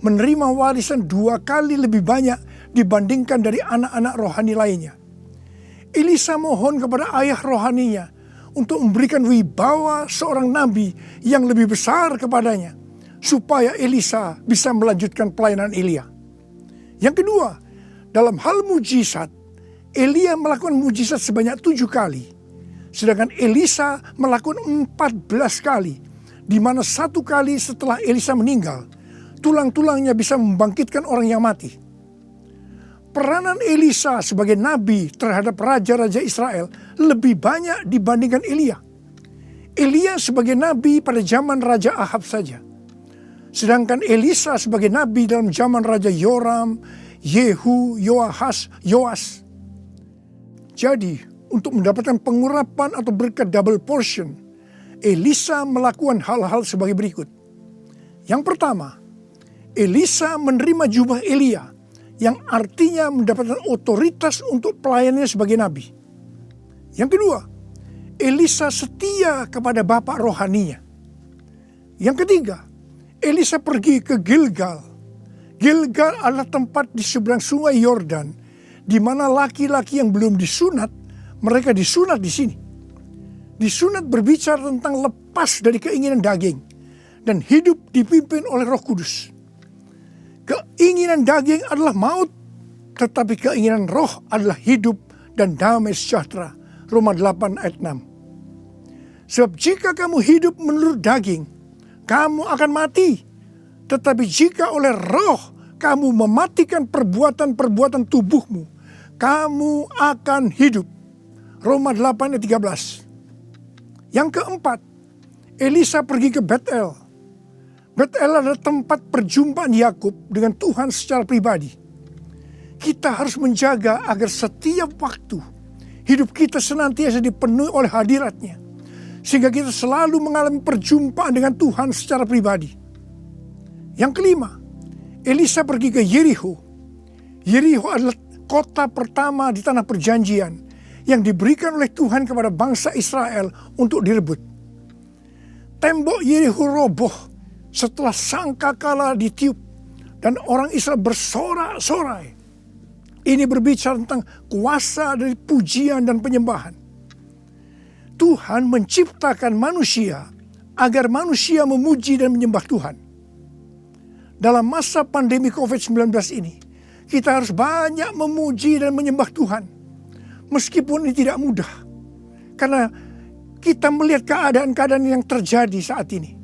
menerima warisan 2 kali lebih banyak dibandingkan dari anak-anak rohani lainnya. Elisa mohon kepada ayah rohaninya untuk memberikan wibawa seorang nabi yang lebih besar kepadanya, supaya Elisa bisa melanjutkan pelayanan Elia. Yang kedua, dalam hal mujizat, Elia melakukan mujizat sebanyak 7 kali. Sedangkan Elisa melakukan 14 kali, di mana 1 kali setelah Elisa meninggal, tulang-tulangnya bisa membangkitkan orang yang mati. Peranan Elisa sebagai nabi terhadap raja-raja Israel lebih banyak dibandingkan Elia. Elia sebagai nabi pada zaman Raja Ahab saja. Sedangkan Elisa sebagai nabi dalam zaman Raja Yoram, Yehu, Yoahas, Yoas. Jadi, untuk mendapatkan pengurapan atau berkat double portion, Elisa melakukan hal-hal sebagai berikut. Yang pertama, Elisa menerima jubah Elia, yang artinya mendapatkan otoritas untuk pelayanannya sebagai nabi. Yang kedua, Elisa setia kepada bapak rohaninya. Yang ketiga, Elisa pergi ke Gilgal. Gilgal adalah tempat di seberang sungai Yordan, di mana laki-laki yang belum disunat, mereka disunat di sini. Disunat berbicara tentang lepas dari keinginan daging dan hidup dipimpin oleh Roh Kudus. Keinginan daging adalah maut, tetapi keinginan roh adalah hidup dan damai sejahtera. Roma 8 ayat 6. Sebab jika kamu hidup menurut daging, kamu akan mati. Tetapi jika oleh roh kamu mematikan perbuatan-perbuatan tubuhmu, kamu akan hidup. Roma 8 ayat 13. Yang keempat, Elisa pergi ke Betel. Betel adalah tempat perjumpaan Yakub dengan Tuhan secara pribadi. Kita harus menjaga agar setiap waktu hidup kita senantiasa dipenuhi oleh hadirat-Nya, sehingga kita selalu mengalami perjumpaan dengan Tuhan secara pribadi. Yang kelima, Elisa pergi ke Yeriho. Yeriho adalah kota pertama di tanah perjanjian yang diberikan oleh Tuhan kepada bangsa Israel untuk direbut. Tembok Yeriho roboh setelah sangkakala ditiup dan orang Israel bersorak-sorai. Ini berbicara tentang kuasa dari pujian dan penyembahan. Tuhan menciptakan manusia agar manusia memuji dan menyembah Tuhan. Dalam masa pandemi COVID-19 ini, kita harus banyak memuji dan menyembah Tuhan. Meskipun ini tidak mudah, karena kita melihat keadaan-keadaan yang terjadi saat ini.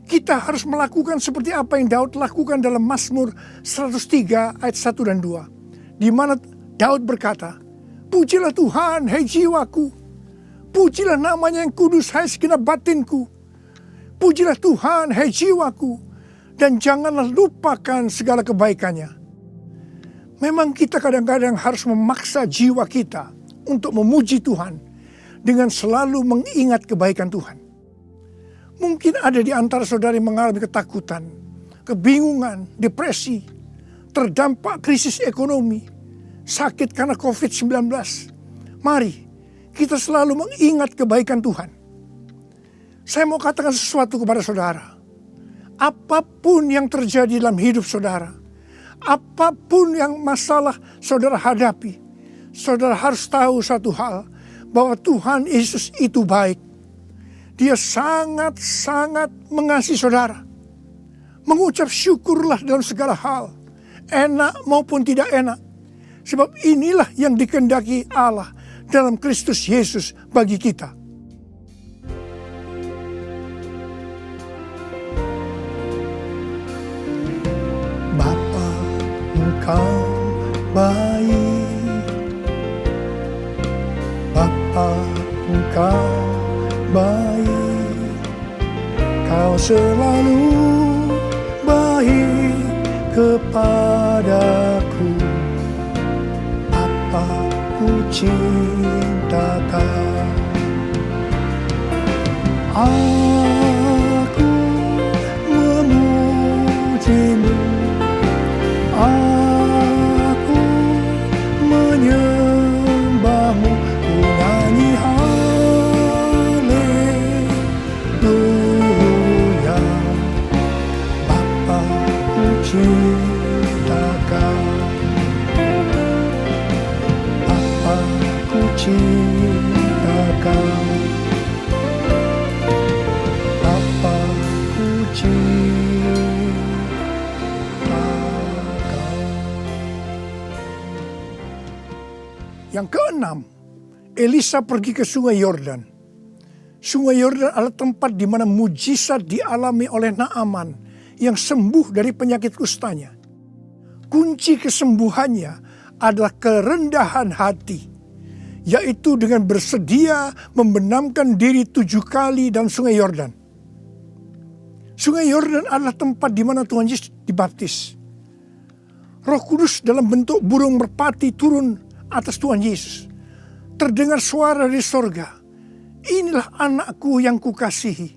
Kita harus melakukan seperti apa yang Daud lakukan dalam Mazmur 103 ayat 1 dan 2. Di mana Daud berkata, "Pujilah Tuhan, hai jiwaku. Pujilah namanya yang kudus, hai segenap batinku. Pujilah Tuhan, hai jiwaku. Dan janganlah lupakan segala kebaikannya." Memang kita kadang-kadang harus memaksa jiwa kita untuk memuji Tuhan dengan selalu mengingat kebaikan Tuhan. Mungkin ada di antara saudara yang mengalami ketakutan, kebingungan, depresi, terdampak krisis ekonomi, sakit karena COVID-19. Mari kita selalu mengingat kebaikan Tuhan. Saya mau katakan sesuatu kepada saudara. Apapun yang terjadi dalam hidup saudara, apapun yang masalah saudara hadapi, saudara harus tahu satu hal, bahwa Tuhan Yesus itu baik. Dia sangat-sangat mengasihi saudara. Mengucap syukurlah dalam segala hal, enak maupun tidak enak. Sebab inilah yang dikehendaki Allah dalam Kristus Yesus bagi kita. Bapa, Engkau baik. Bapa, Engkau Kau selalu baik kepadaku, apa ku cinta Kau. Aku memujimu, aku menyembahmu, ku nyanyi haleluya. Bapa, ku cinta Kau, Bapa, ku cinta Kau, Bapa, ku cinta Kau. Yang keenam, Elisa pergi ke Sungai Yordan. Sungai Yordan adalah tempat di mana mujizat dialami oleh Naaman yang sembuh dari penyakit kustanya. Kunci kesembuhannya adalah kerendahan hati, yaitu dengan bersedia membenamkan diri 7 kali dalam Sungai Yordan. Sungai Yordan adalah tempat di mana Tuhan Yesus dibaptis. Roh Kudus dalam bentuk burung merpati turun atas Tuhan Yesus. Terdengar suara dari sorga, inilah anakku yang kukasihi,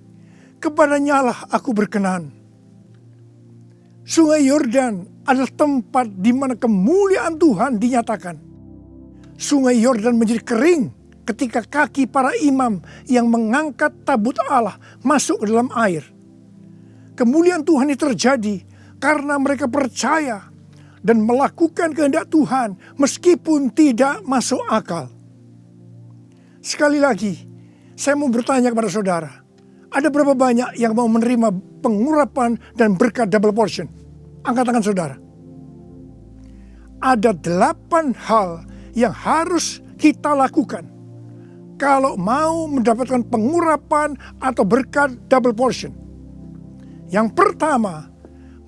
kepadanya lah aku berkenan. Sungai Yordan adalah tempat di mana kemuliaan Tuhan dinyatakan. Sungai Yordan menjadi kering ketika kaki para imam yang mengangkat tabut Allah masuk ke dalam air. Kemuliaan Tuhan ini terjadi karena mereka percaya dan melakukan kehendak Tuhan meskipun tidak masuk akal. Sekali lagi, saya mau bertanya kepada saudara, ada berapa banyak yang mau menerima pengurapan dan berkat double portion? Angkat tangan saudara. Ada 8 hal yang harus kita lakukan kalau mau mendapatkan pengurapan atau berkat double portion. Yang pertama,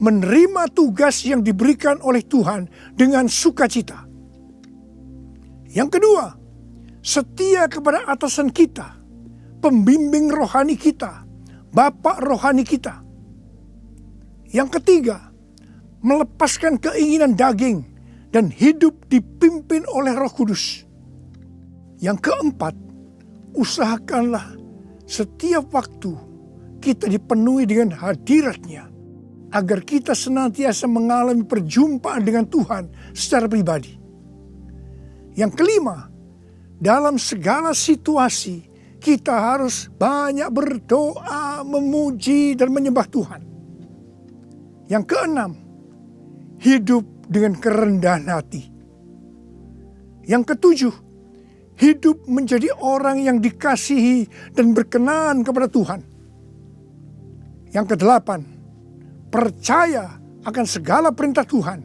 menerima tugas yang diberikan oleh Tuhan dengan sukacita. Yang kedua, setia kepada atasan kita, pembimbing rohani kita, bapak rohani kita. Yang ketiga, melepaskan keinginan daging dan hidup dipimpin oleh Roh Kudus. Yang keempat, usahakanlah setiap waktu kita dipenuhi dengan hadirat-Nya, agar kita senantiasa mengalami perjumpaan dengan Tuhan secara pribadi. Yang kelima, dalam segala situasi kita harus banyak berdoa, memuji dan menyembah Tuhan. Yang keenam, hidup dengan kerendahan hati. Yang ketujuh, hidup menjadi orang yang dikasihi dan berkenan kepada Tuhan. Yang kedelapan, percaya akan segala perintah Tuhan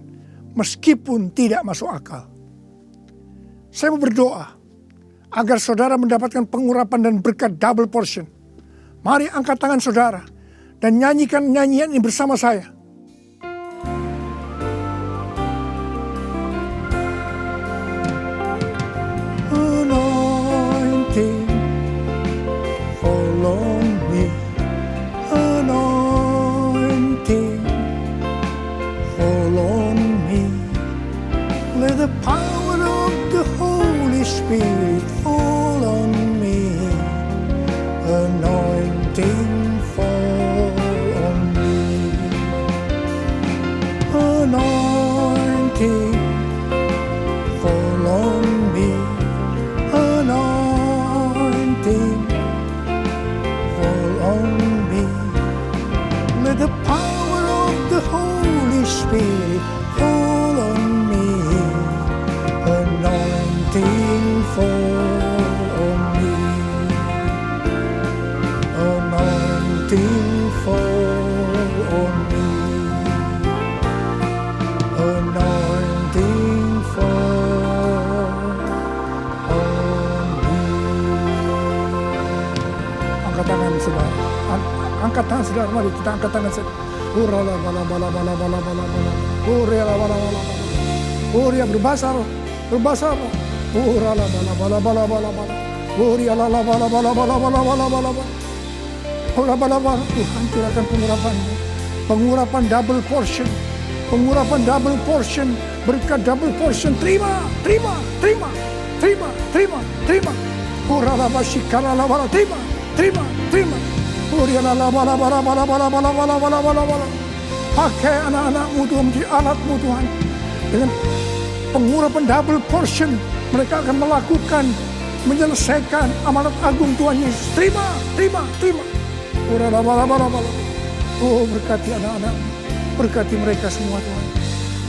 meskipun tidak masuk akal. Saya mau berdoa agar saudara mendapatkan pengurapan dan berkat double portion. Mari angkat tangan saudara dan nyanyikan nyanyian ini bersama saya. Anointing fall on me. Anointing fall on me. Let the power of the Holy Spirit fall on me. Anointing fall on me. Anointing fall on me. Anointing fall on me. Let the power of the Holy Spirit fall on me. Anointing fall on me. Anointing fall on me. Anointing fall on me. Angkat tangan saudara. Angkat tangan saudara. Mari kita angkat tangan saudara. Urala bala bala bala bala bala bala. Urala bala bala bala. Uria berbahasa roh. Berbahasa roh. Urala bala bala bala bala bala. Uria la bala bala bala bala bala bala bala. Tuhan, curahkan pengurapan-Mu. Pengurapan double portion. Pengurapan double portion. Berkat double portion. Terima. Terima. Terima. Pakai anak-anak-Mu Tuhan, menjadi alat-Mu Tuhan. Dengan pengurapan double portion, mereka akan melakukan, menyelesaikan amanat agung Tuhan Yesus. Terima. Oh, berkati anak-anak-Mu, berkati mereka semua Tuhan.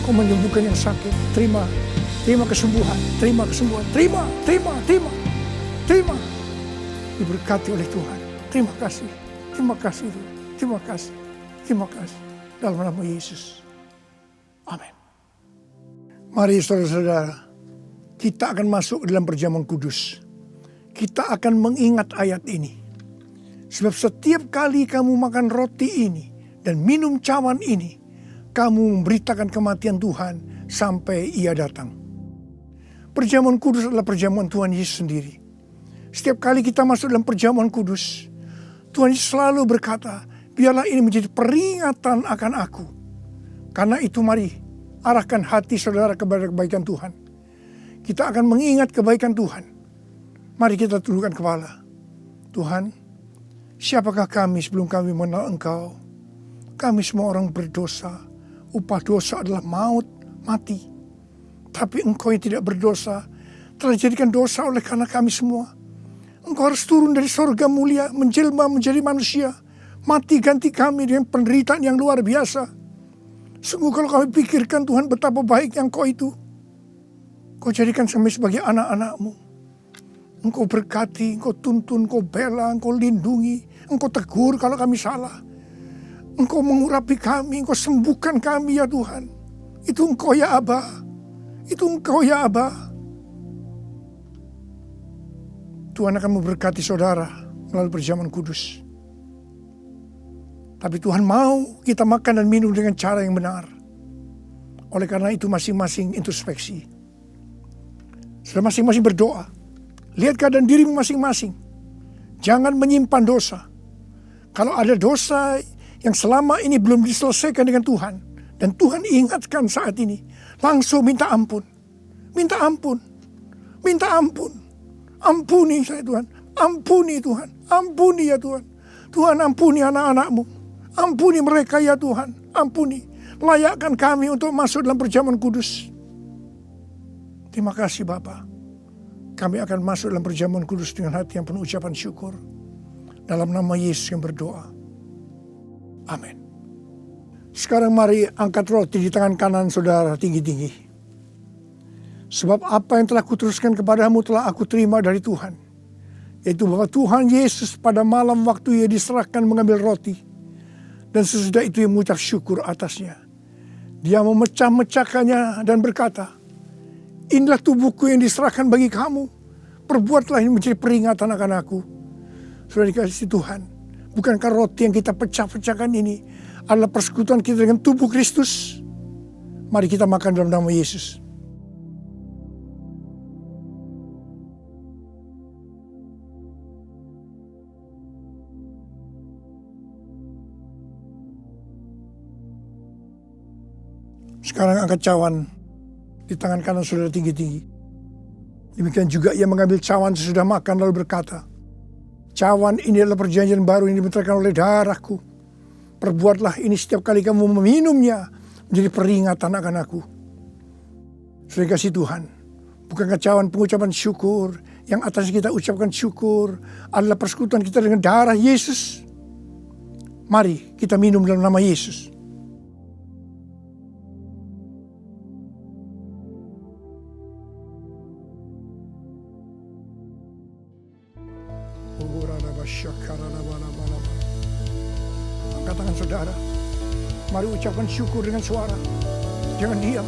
Kau menyembuhkan yang sakit. Terima kesembuhan. Terima. Diberkati oleh Tuhan. Terima kasih Tuhan. Terima kasih. Dalam nama Yesus. Amin. Mari saudara-saudara, kita akan masuk dalam perjamuan kudus. Kita akan mengingat ayat ini. Sebab setiap kali kamu makan roti ini dan minum cawan ini, kamu memberitakan kematian Tuhan sampai Ia datang. Perjamuan kudus adalah perjamuan Tuhan Yesus sendiri. Setiap kali kita masuk dalam perjamuan kudus, Tuhan Yesus selalu berkata, biarlah ini menjadi peringatan akan aku. Karena itu mari arahkan hati saudara kepada kebaikan Tuhan. Kita akan mengingat kebaikan Tuhan. Mari kita tundukkan kepala. Tuhan, siapakah kami sebelum kami mengenal Engkau? Kami semua orang berdosa. Upah dosa adalah maut, mati. Tapi Engkau yang tidak berdosa telah dijadikan dosa oleh karena kami semua. Engkau harus turun dari sorga mulia, menjelma menjadi manusia. Mati ganti kami dengan penderitaan yang luar biasa. Sungguh kalau kami pikirkan Tuhan betapa baiknya Engkau itu. Kau jadikan kami sebagai anak-anak-Mu. Engkau berkati, Engkau tuntun, Engkau bela, Engkau lindungi. Engkau tegur kalau kami salah. Engkau mengurapi kami, Engkau sembuhkan kami ya Tuhan. Itu Engkau ya Aba. Itu Engkau ya Aba. Tuhan akan memberkati saudara melalui perjamuan kudus. Tapi Tuhan mau kita makan dan minum dengan cara yang benar. Oleh karena itu masing-masing introspeksi. Sudah masing-masing berdoa. Lihat keadaan dirimu masing-masing. Jangan menyimpan dosa. Kalau ada dosa yang selama ini belum diselesaikan dengan Tuhan, dan Tuhan ingatkan saat ini, langsung minta ampun. Minta ampun. Ampuni saya Tuhan. Ampuni Tuhan. Ampuni ya Tuhan. Tuhan ampuni anak-anak-Mu. Ampuni mereka ya Tuhan. Ampuni. Layakkan kami untuk masuk dalam perjamuan kudus. Terima kasih Bapa. Kami akan masuk dalam perjamuan kudus dengan hati yang penuh ucapan syukur. Dalam nama Yesus yang berdoa. Amin. Sekarang mari angkat roti di tangan kanan saudara tinggi-tinggi. Sebab apa yang telah kuteruskan kepadamu telah aku terima dari Tuhan. Yaitu bahwa Tuhan Yesus pada malam waktu Ia diserahkan mengambil roti. Dan sesudah itu Ia mengucap syukur atasnya. Dia memecah-mecahkannya dan berkata, inilah tubuhku yang diserahkan bagi kamu. Perbuatlah ini menjadi peringatan akan aku. Sudah dikasih Tuhan. Bukankah roti yang kita pecah-pecahkan ini adalah persekutuan kita dengan tubuh Kristus? Mari kita makan dalam nama Yesus. Sekarang angkat cawan di tangan kanan saudara tinggi-tinggi. Demikian juga Ia mengambil cawan sesudah makan lalu berkata, cawan ini adalah perjanjian baru yang dibenarkan oleh darahku. Perbuatlah ini setiap kali kamu meminumnya menjadi peringatan akan aku. Sudah kasih Tuhan. Bukankah cawan pengucapan syukur yang atas kita ucapkan syukur adalah persekutuan kita dengan darah Yesus? Mari kita minum dalam nama Yesus. Angkat tangan saudara. Mari ucapkan syukur dengan suara. Jangan diam.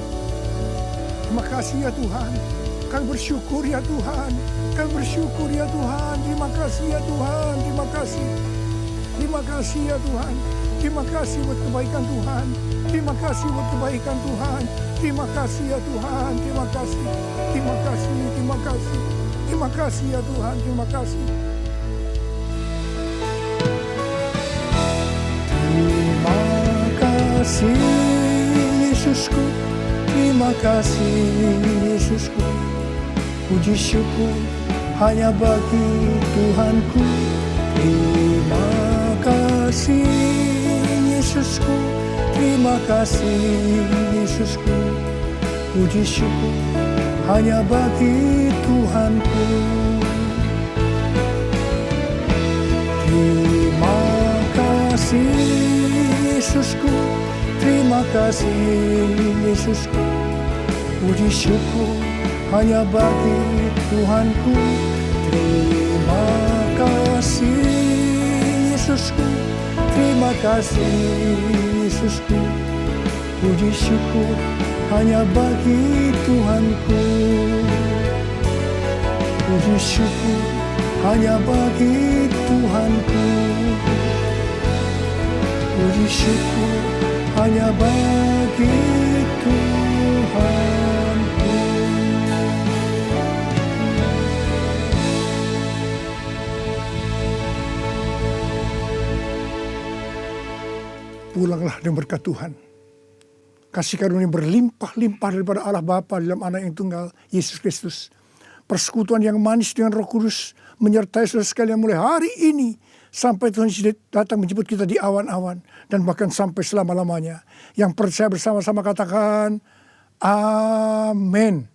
Terima kasih ya Tuhan. Kami bersyukur ya Tuhan. Kami bersyukur ya Tuhan. Terima kasih ya Tuhan. Terima kasih. Terima kasih ya Tuhan. Terima kasih buat kebaikan Tuhan. Terima kasih buat kebaikan Tuhan. Terima kasih ya Tuhan. Terima kasih. Terima kasih. Terima kasih. Terima kasih ya Tuhan. Terima kasih. kasih Yesusku, terima kasih Yesusku. Puji syukur hanya bagi Tuhanku. Terima kasih Yesusku, terima kasih Yesusku. Puji syukur hanya bagi Tuhanku. Terima kasih Yesusku, terima kasih Yesusku. Puji syukur hanya bagi Tuhanku. Terima kasih Yesusku, terima kasih Yesusku. Puji syukur hanya bagi Tuhanku. Puji syukur hanya bagi Tuhanku. Puji syukur hanya bagi Tuhanku. Pulanglah dengan berkat Tuhan. Kasih karunia berlimpah-limpah daripada Allah Bapa dalam Anak yang tunggal, Yesus Kristus. Persekutuan yang manis dengan Roh Kudus menyertai saudara sekalian mulai hari ini sampai Tuhan Yesus datang menjemput kita di awan-awan dan bahkan sampai selama-lamanya. Yang percaya bersama-sama katakan amin.